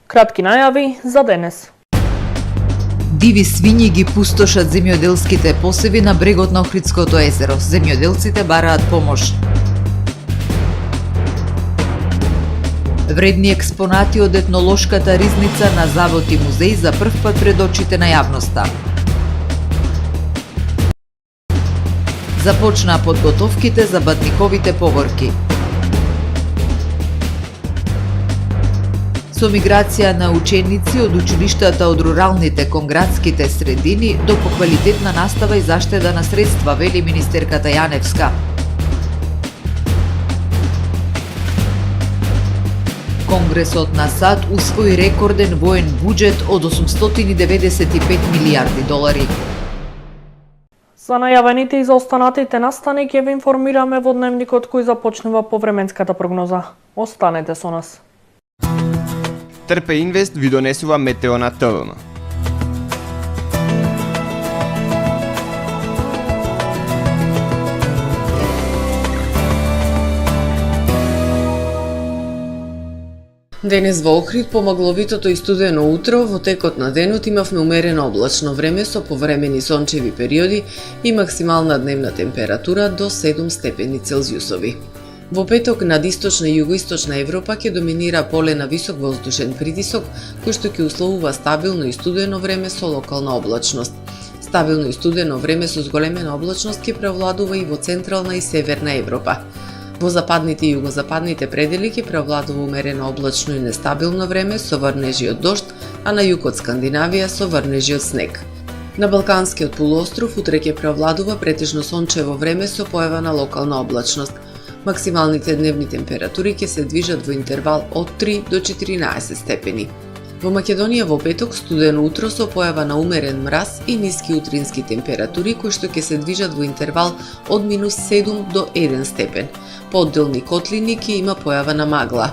Кратки најави за денес. Диви свињи ги пустошат земјоделските посеви на брегот на Охридското езеро. Земјоделците бараат помош. Вредни експонати од етнолошката ризница на Завод и музеј за прв пат пред очите на јавноста. Започнаа подготовките за батниковите погорки. Со миграција на ученици од училиштата од руралните кон градските средини до поквалитетна настава и заштеда на средства, вели министерката Јаневска. Конгресот на САД усвои рекорден воен буџет од 895 милијарди долари. За најавените и за останатите настани ќе ве информираме во дневникот кој започнува по временската прогноза. Останете со нас. Трпе Инвест ви донесува метео на ТВМ. Денес во Охрид по магловитото и студено утро, во текот на денот имавме умерено облачно време со повремени сончеви периоди и максимална дневна температура до 7 степени Целзиусови. Во петок над источна и југоисточна Европа ќе доминира поле на висок воздушен притисок, кој што ќе условува стабилно и студено време со локална облачност. Стабилно и студено време со зголемена облачност ќе превладува и во централна и северна Европа. Во западните и југозападните предели ќе превладува умерено облачно и нестабилно време со врнежи од дожд, а на југ од Скандинавија со врнежи од снег. На Балканскиот полуостров утре ќе превладува претежно сончево време со појава на локална облачност. Максималните дневни температури ќе се движат во интервал од 3 до 14 степени. Во Македонија во петок студено утро со појава на умерен мраз и ниски утрински температури кои што ќе се движат во интервал од -7 до 1 степен. По одделни котлини ќе има појава на магла.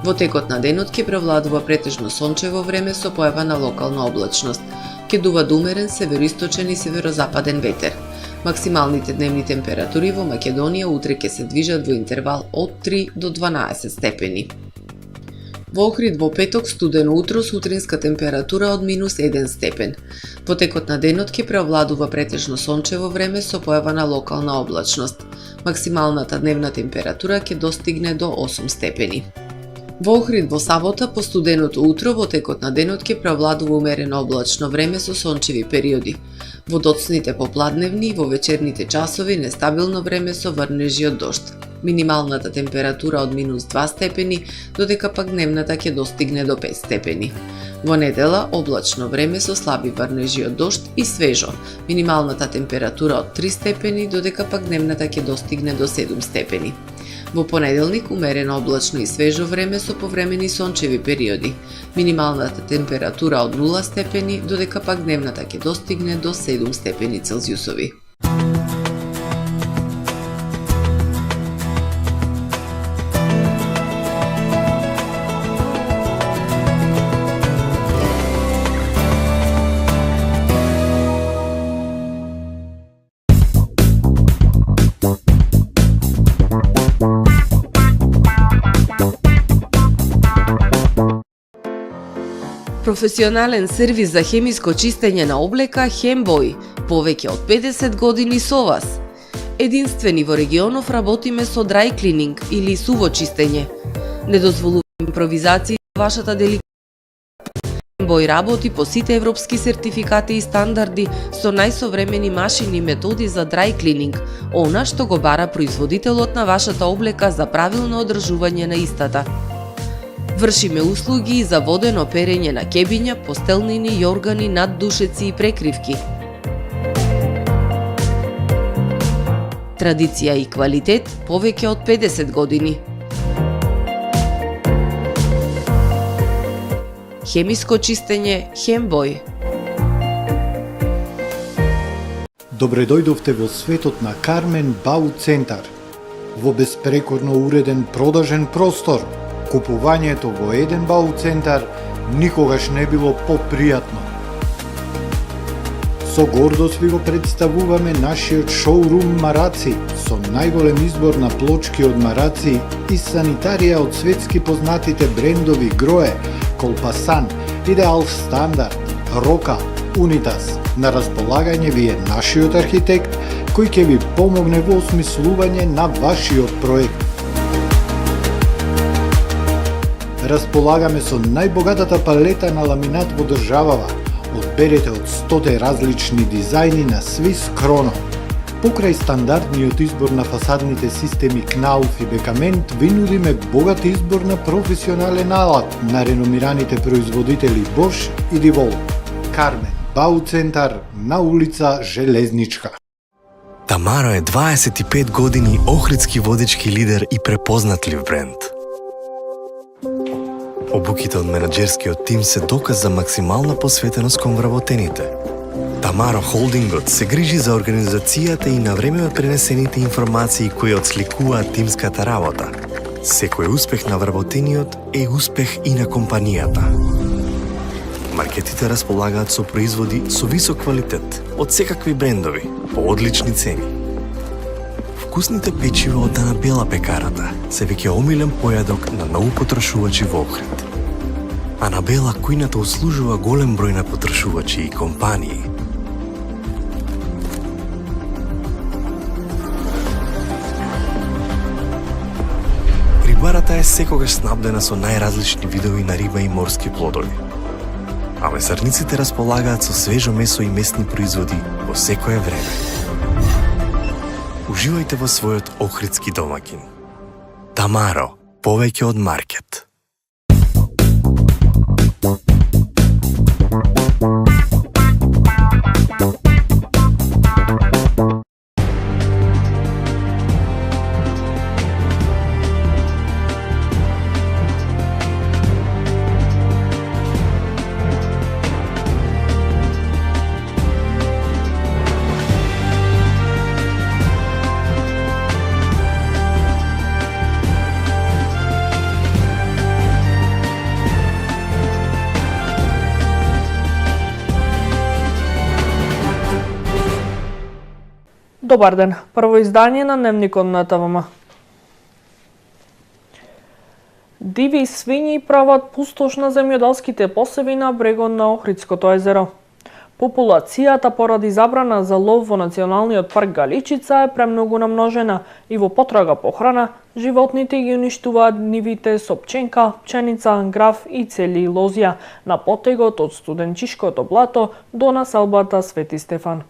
Во текот на денот ќе превладува претежно сончево време со појава на локална облачност. Ќе дува умерен североисточен и северозападен ветер. Максималните дневни температури во Македонија утре ќе се движат во интервал од 3 до 12 степени. Во Охрид во петок студено утро со утринска температура од -1 степен. Во текот на денот ќе преовладува претежно сончево време со појава на локална облачност. Максималната дневна температура ќе достигне до 8 степени. Во Охрид во сабота по студеното утро во текот на денот ќе преовладува умерено облачно време со сончеви периоди. Во доцните попладневни и во вечерните часови нестабилно време со врнежи од дожд. Минималната температура од -2 степени, додека пак дневната ќе достигне до 5 степени. Во недела облачно време со слаби врнежи од дожд и свежо. Минималната температура од 3 степени, додека пак дневната ќе достигне до 7 степени. Во понеделник умерено облачно и свежо време со повремени сончеви периоди. Минималната температура од 0 степени, додека пак дневната ќе достигне до 7 степени Целзиусови. Професионален сервис за хемиско чистење на облека Хембој, повеќе од 50 години со вас. Единствени во регионов работиме со dry cleaning или суво чистење. Не дозволуваме импровизации во вашата деликатна. Хембој работи по сите европски сертификати и стандарди со најсовремени машини и методи за dry cleaning, она што го бара производителот на вашата облека за правилно одржување на истата. Вршиме услуги и за водено перење на кебиња, постелнини, јоргани, наддушеци и прекривки. Традиција и квалитет повеќе од 50 години. Хемиско чистење Хембој. Добре дојдовте во светот на Кармен Бау Центар. Во беспрекорно уреден продажен простор, купувањето во еден Бау Центар никогаш не било попријатно. Со гордост ви го представуваме нашиот шоурум Мараци со најголем избор на плочки од мараци и санитарија од светски познатите брендови Грое, Колпасан, Идеал Стандарт, Рока, Унитас. На располагање ви е нашиот архитект кој ќе ви помогне во осмислување на вашиот проект. Располагаме со најбогатата палета на ламинат во државава. Одберете од 100 различни дизајни на Swiss Chrono. Покрај стандардниот избор на фасадните системи Knauf и Бекамент, ви нудиме богат избор на професионален алат на реномираните производители Bosch и DeWalt. Кармен Бауцентар на улица Железничка. Тамаро е 25 години охридски водечки лидер и препознатлив бренд. Обуките од менаџерскиот тим се доказ за максимална посветеност кон вработените. Тамаро Холдингот се грижи за организацијата и на време пренесените информации кои отсликуваат тимската работа. Секој успех на вработениот е успех и на компанијата. Маркетите располагаат со производи со висок квалитет од секакви брендови по одлични цени. Вкусните печива од Анабела пекарата се веќе омилен појадок на многу потрошувачи во Охрид. Анабела кујната услужува голем број на потрошувачи и компании. Рибарата е секогаш снабдена со најразлични видови на риба и морски плодови. А месарниците располагаат со свежо месо и месни производи во секое време. Уживајте во својот охридски домаќин. Тамаро, повеќе од маркет. Добар ден, прво издание на Дневникот на ТВМ. Диви свињи прават пустош на земјоделските посеви на брегот на Охридското езеро. Популацијата поради забрана за лов во Националниот парк Галичица е премногу намножена и во потрага по храна, животните ги уништуваат нивите со пченка, пченица, граф и цели лозја на потегот од Студенчишкото блато до населбата Свети Стефан.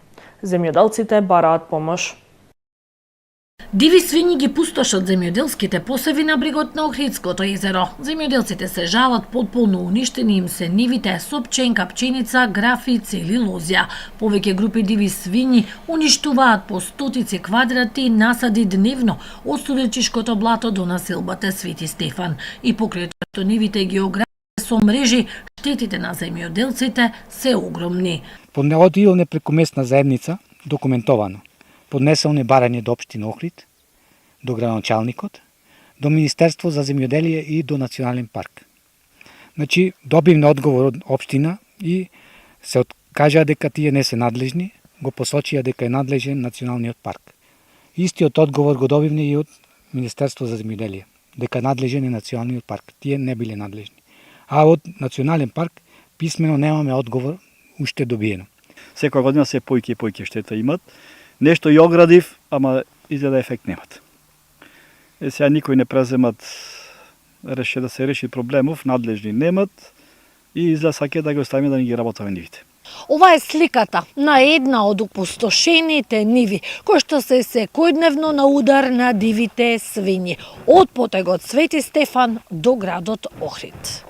Земјоделците бараат помош. Диви свињи ги пустошат земјоделските посеви на брегот на Охридското езеро. Земјоделците се жалат потполно уништени им се нивите со пченка, пченица, графи и цели лозја. Повеќе групи диви свињи уништуваат по стотици квадрати насади дневно од Студенчишкото блато до населбата Свети Стефан. И покрај тоа нивите ги оградени со мрежи, штетите на земјоделците се огромни. Поднеодилне преку местна заедница, документовано. Поднеселне барање до општина Охрид, до градоначалникот, до Министерство за земјоделие и до Национален парк. Значи, добивме одговор од општина и се откажаа дека тие не се надлежни, го посочија дека е надлежен Националниот парк. Истиот одговор го добивме и од Министерство за земјоделие, дека надлежен е Националниот парк. Тие не биле надлежни. А од Национален парк писмено немаме одговор уште добиено. Секоја година се појќе и појќе штета имат. Нешто и оградив, ама изгледа ефект немат. Сега никој не преземат да се реши проблемов, надлежни немат и изгледа саќе да го оставиме да ни ги работаме нивите. Ова е сликата на една од опустошените ниви, кои што се секојдневно на удар на дивите свињи, од потегот Свети Стефан до градот Охрид.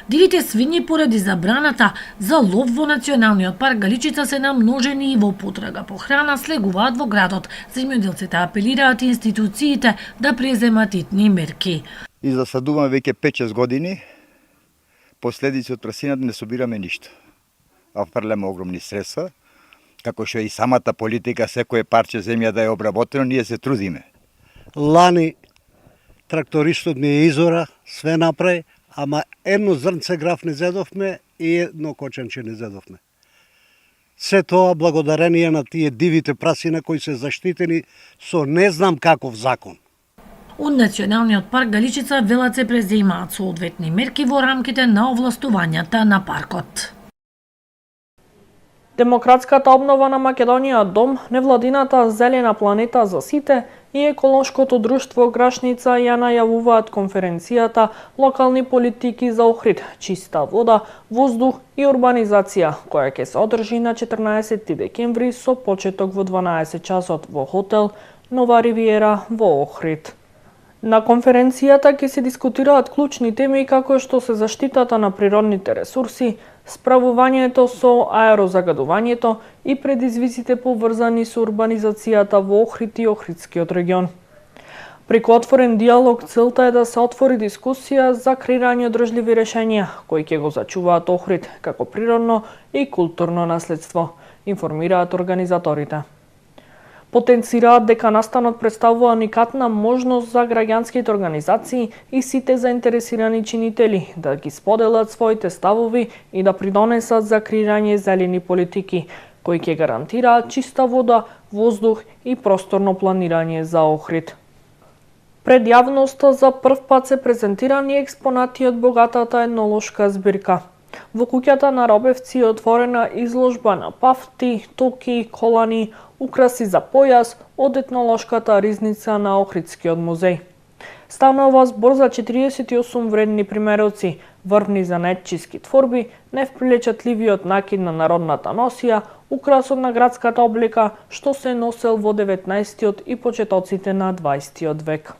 Дивите свињи поради забраната за лов во Националниот парк Галичица се намножени и во потрага по храна слегуваат во градот. Земјоделците апелираат институциите да преземат итни мерки. И засадуваме веќе 5-6 години, последици од пресината не собираме ништо. А фрлеме огромни средства, како што и самата политика, секое парче земја да е обработено, ние се трудиме. Лани трактористот ми е изора, све направи, ама едно зрнце граф не зедовме и едно коченче не зедовме. Се тоа благодарение на тие дивите прасина кои се заштитени со не знам каков закон. Од Националниот парк Галичица велат се преземаат соодветни мерки во рамките на овластувањата на паркот. Демократската обнова на Македонија, Дом, невладината Зелена планета за сите и еколошкото друштво Грашница ја најавуваат конференцијата Локални политики за Охрид, чиста вода, воздух и урбанизација, која ќе се одржи на 14 декември со почеток во 12 часот во хотел Нова Ривиера во Охрид. На конференцијата ќе се дискутираат клучни теми како што се заштитата на природните ресурси, справувањето со аерозагадувањето и предизвиците поврзани со урбанизацијата во Охрид и Охридскиот регион. Преку отворен диалог целта е да се отвори дискусија за креирање одржливи решенија кои ќе го зачуваат Охрид како природно и културно наследство, информираат организаторите. Потенцираат дека настанот представува уникатна можност за граѓанските организации и сите заинтересирани чинители да ги споделат своите ставови и да придонесат за креирање зелени политики, кои ќе гарантираат чиста вода, воздух и просторно планирање за Охрид. Пред јавноста за прв пат се презентирани експонати од богатата етнолошка збирка. Во куќата на Робевци е отворена изложба на пафти, токи, колани, украси за појас од етнолошката ризница на Охридскиот музеј. Станува збор за 48 вредни примероци, врвни занаетчиски творби, невприлечатливиот накид на народната носија, украсот на градската облика, што се носел во 19-тиот и почетоците на 20-тиот век.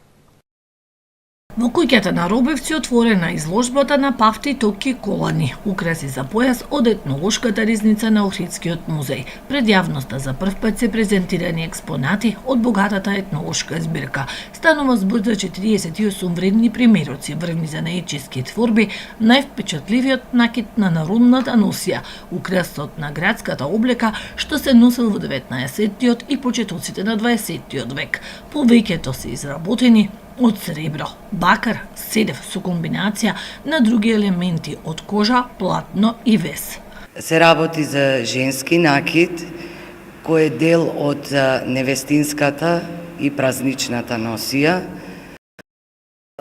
Во куќата на Робевци отворена изложбата на пафти, токи, колани, украси за појас од етнолошката ризница на Охридскиот музеј. Пред јавноста за прв пат се презентирани експонати од богатата етнолошка збирка. Станува збор за 48 вредни примероци, врвни занаетчиски творби, највпечатливиот накид на народната носија, украсот на градската облека што се носел во 19-тиот и почетоците на 20-тиот век. Повеќето се изработени од сребро, бакар, седев со комбинација на други елементи од кожа, платно и вес. Се работи за женски накид, кој е дел од невестинската и празничната носија.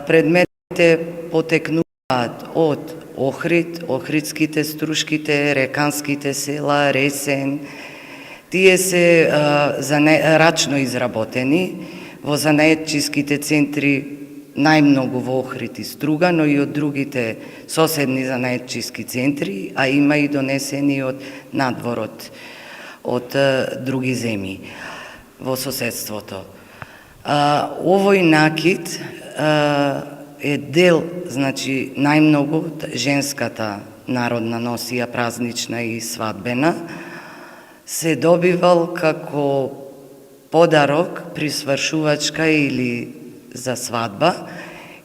Предметите потекнуваат од Охрид, охридските, струшките, реканските села, Ресен. Тие се рачно изработени во занаетчиските центри, најмногу во Охрид и Струга, но и од другите соседни занаетчиски центри, а има и донесени од надворот, од други земји во соседството. Овој накид е дел, значи, најмногу женската народна носија, празнична и свадбена, се добивал како подарок при свршувачка или за свадба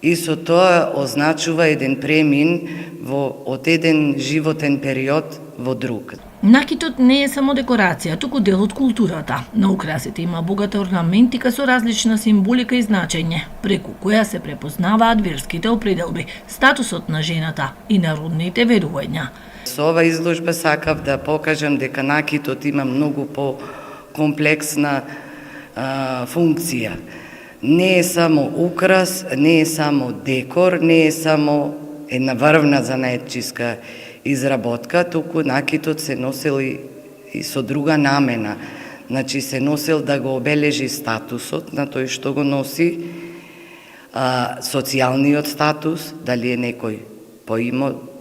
и со тоа означува еден премин од еден животен период во друг. Накитот не е само декорација, туку дел од културата. На украсите има богата орнаментика со различна символика и значење, преку која се препознаваат верските определби, статусот на жената и народните верувања. Со ова изложба сакав да покажам дека накитот има многу по-комплексна функција. Не е само украс, не е само декор, не е само една врвна занаетчиска изработка, туку накитот се носел и со друга намена. Значи се носел да го обележи статусот на тој што го носи, социјалниот статус, дали е некој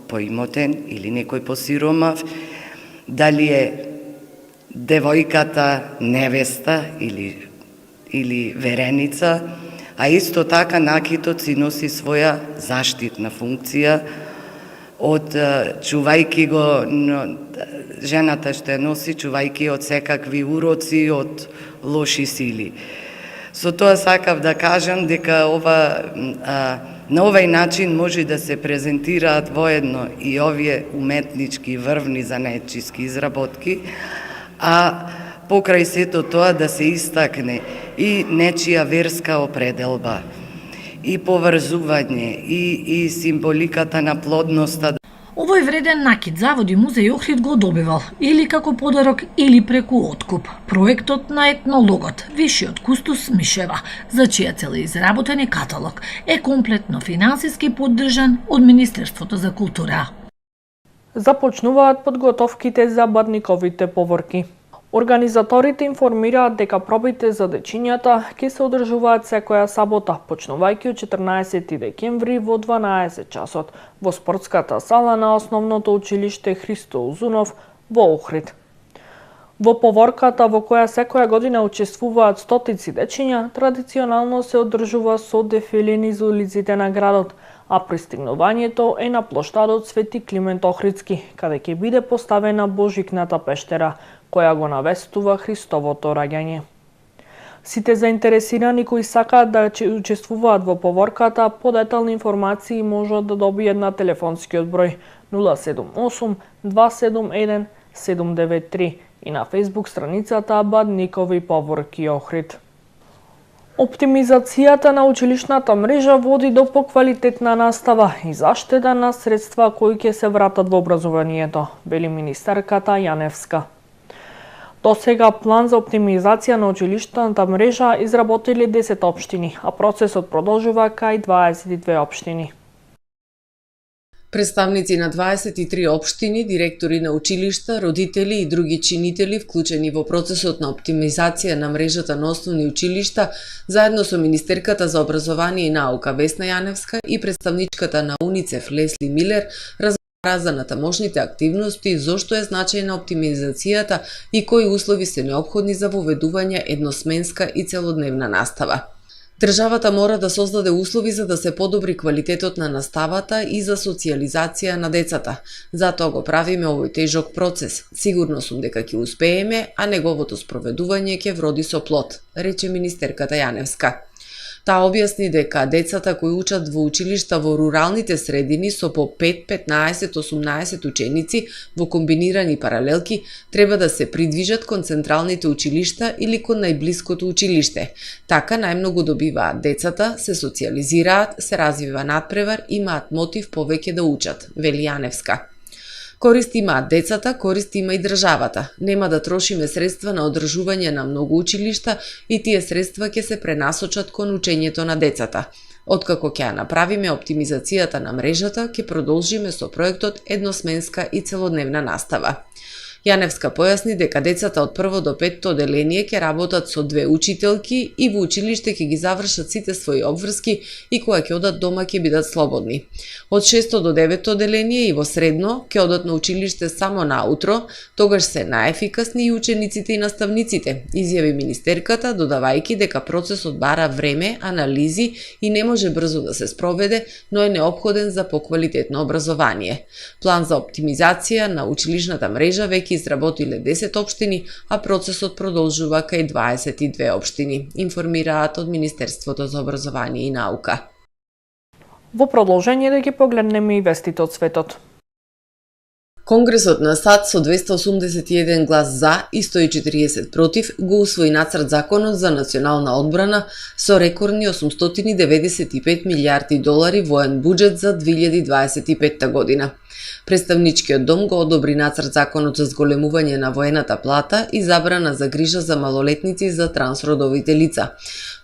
поимотен или некој посиромав, дали е девојката невеста или вереница, а исто така накитот си носи своја заштитна функција од чувајки го, жената што ја носи, чувајки од секакви уроци, од лоши сили. Со тоа сакав да кажам дека на овој начин може да се презентираат воедно и овие уметнички врвни занаетчиски изработки, а покрај сето тоа да се истакне и нечија верска определба, и поврзување, и символиката на плодноста. Овој вреден накид Завод и музеј Охрид го добивал или како подарок или преку откуп проектот на етнологот Вишиот кустус Мишева, за чија цел изработен каталог е комплетно финансиски поддржан од Министерството за култура. Започнуваат подготовките за бадниковите поворки. Организаторите информираат дека пробите за дечињата ќе се одржуваат секоја сабота, почнувајќи од 14 декември во 12 часот во спортската сала на Основното училиште Христо Узунов во Охрид. Во поворката, во која секоја година учествуваат стотици дечиња, традиционално се одржува со дефиле низ улиците на градот, а пристигнувањето е на плоштадот Свети Климент Охридски, каде ќе биде поставена Божикната пештера, која го навестува Христовото раѓање. Сите заинтересирани кои сакаат да учествуваат во поворката, подетални информации можат да добијат на телефонскиот број 078 271 793 и на Facebook страницата Бадникови поворки Охрид. Оптимизацијата на училишната мрежа води до поквалитетна настава и заштеда на средства кои ќе се вратат во образованието, вели министерката Јаневска. До сега план за оптимизација на училиштната мрежа изработили 10 општини, а процесот продолжува кај 22 општини. Представници на 23 општини, директори на училишта, родители и други чинители вклучени во процесот на оптимизација на мрежата на основни училишта, заедно со Министерката за образование и наука Весна Јаневска и представничката на УНИЦЕФ Лесли Милер, разговара за натамошните активности, зошто е значајна оптимизацијата и кои услови се неопходни за воведување едносменска и целодневна настава. Државата мора да создаде услови за да се подобри квалитетот на наставата и за социјализација на децата. Затоа го правиме овој тежок процес. Сигурно сум дека ќе успееме, а неговото спроведување ќе вроди со плод, рече министерката Јаневска. Таа објасни дека децата кои учат во училишта во руралните средини со по 5, 15, 18 ученици во комбинирани паралелки треба да се придвижат кон централните училишта или кон најблиското училиште. Така најмногу добиваат децата, се социјализираат, се развива надпревар, имаат мотив повеќе да учат, вели Јаневска. Корист имаат децата, корист има и државата. Нема да трошиме средства на одржување на многу училишта и тие средства ќе се пренасочат кон учењето на децата. Откако ќе ја направиме оптимизацијата на мрежата, ќе продолжиме со проектот едносменска и целодневна настава. Јаневска појасни дека децата од 1 до 5 оделение ќе работат со 2 учителки и во училиште ќе ги завршат сите своји обврски и кога ќе одат дома ќе бидат слободни. Од 6 до 9 оделение и во средно ќе одат на училиште само наутро, тогаш се најефикасни и учениците и наставниците, изјави министерката, додавајќи дека процесот бара време, анализи и не може брзо да се спроведе, но е неопходен за поквалитетно образование. План за оптимизација на училишната мрежа веќе изработиле 10 општини, а процесот продолжува кај 22 општини, информираат од Министерството за образование и наука. Во продолжение да ги погледнеме и вестите од светот. Конгресот на САД со 281 глас за и 140 против го усвои нацрт законот за национална одбрана со рекордни 895 милијарди долари воен буџет за 2025 година. Представничкиот дом го одобри нацрт законот за зголемување на воената плата и забрана за грижа за малолетници за трансродовите лица.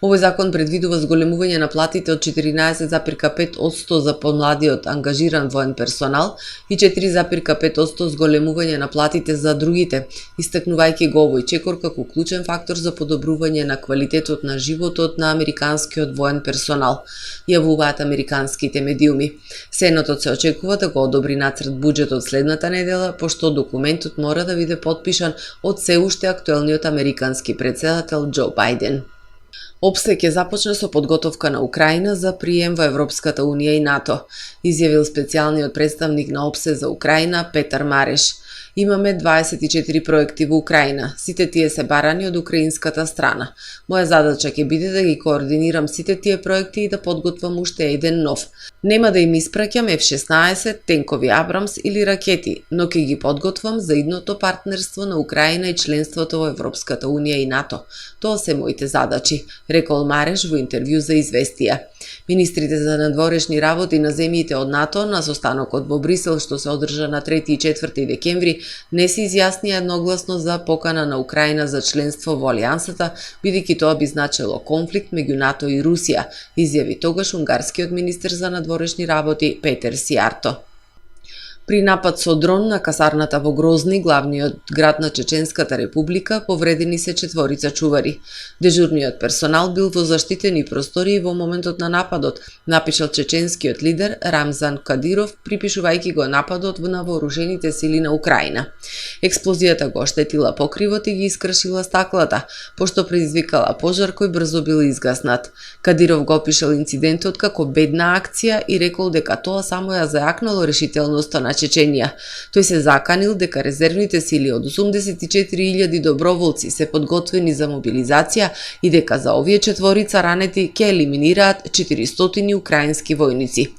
Овој закон предвидува зголемување на платите од 14,5% за помладиот ангажиран воен персонал и 4,5% зголемување на платите за другите, истакнувајќи го овој чекор како клучен фактор за подобрување на квалитетот на животот на американскиот воен персонал, јавуваат американските медиуми. Сенатот се очекува да го одобри нацрт буџетот следната недела, пошто документот мора да биде потпишан од се уште актуелниот американски претседател Џо Бајден. ОПСЕ ќе започне со подготовка на Украина за прием во Европската Унија и НАТО, изјавил специјалниот представник на ОПСЕ за Украина Петар Мареш. Имаме 24 проекти во Украина, сите тие се барани од украинската страна. Моја задача ќе биде да ги координирам сите тие проекти и да подготвам уште еден нов. Нема да им испраќам F-16, тенкови Абрамс или ракети, но ќе ги подготвам за идното партнерство на Украина и членството во Европската Унија и НАТО. Тоа се моите задачи, рекол Мареш во интервју за Известија. Министрите за надворешни работи на земјите од НАТО на состанокот во Брисел што се одржа на 3 и 4 декември не се изјаснија едногласно за покана на Украина за членство во алијансата, бидејќи тоа би значело конфликт меѓу НАТО и Русија, изјави тогаш унгарскиот министер за надворешни работи Петер Сијарто. При напад со дрон на касарната во Грозни, главниот град на Чеченската република, повредени се 4 чувари. Дежурниот персонал бил во заштитени простории во моментот на нападот, напишал чеченскиот лидер Рамзан Кадиров, припишувајќи го нападот на вооружените сили на Украина. Експлозијата го оштетила покривот и ги искршила стаклата, пошто предизвикала пожар кој брзо бил изгаснат. Кадиров го опишал инцидентот како бедна акција и рекол дека тоа само ја зајакнало решителноста на Чеченија. Тој се заканил дека резервните сили од 84.000 доброволци се подготвени за мобилизација и дека за овие 4 ранети ќе елиминираат 400 украински војници.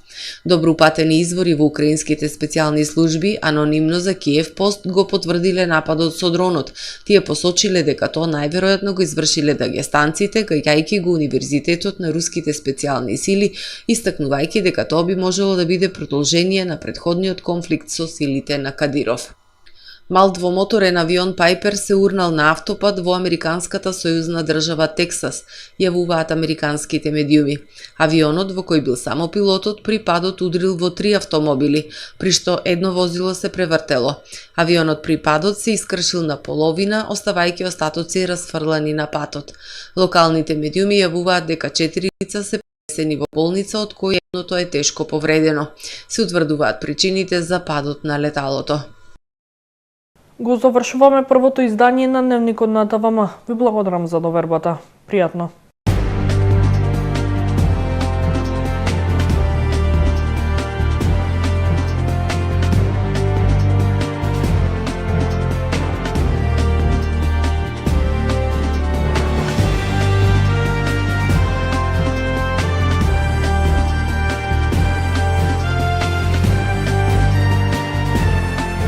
Доброупатени извори во украинските специјални служби анонимно за Киев Пост го потврдиле нападот со дронот. Тие посочиле дека тоа најверојатно го извршиле дагестанците, гаѓајќи го Универзитетот на руските специјални сили, истакнувајќи дека тоа би можело да биде продолжение на претходниот конфликт со силите на Кадиров. Мал двомоторен авион Пайпер се урнал на автопат во американската сојузна држава Тексас, јавуваат американските медиуми. Авионот, во кој бил само пилотот, при падот удрил во 3 автомобили, при што едно возило се превртело. Авионот при падот се искршил на половина, оставајќи остатоци расфрлани на патот. Локалните медиуми јавуваат дека 4 лица се пренесени во болница, од кои едното е тешко повредено. Се утврдуваат причините за падот на леталото. Го завршуваме првото издание на Дневникот на ТВМ. Ви благодарам за довербата. Пријатно.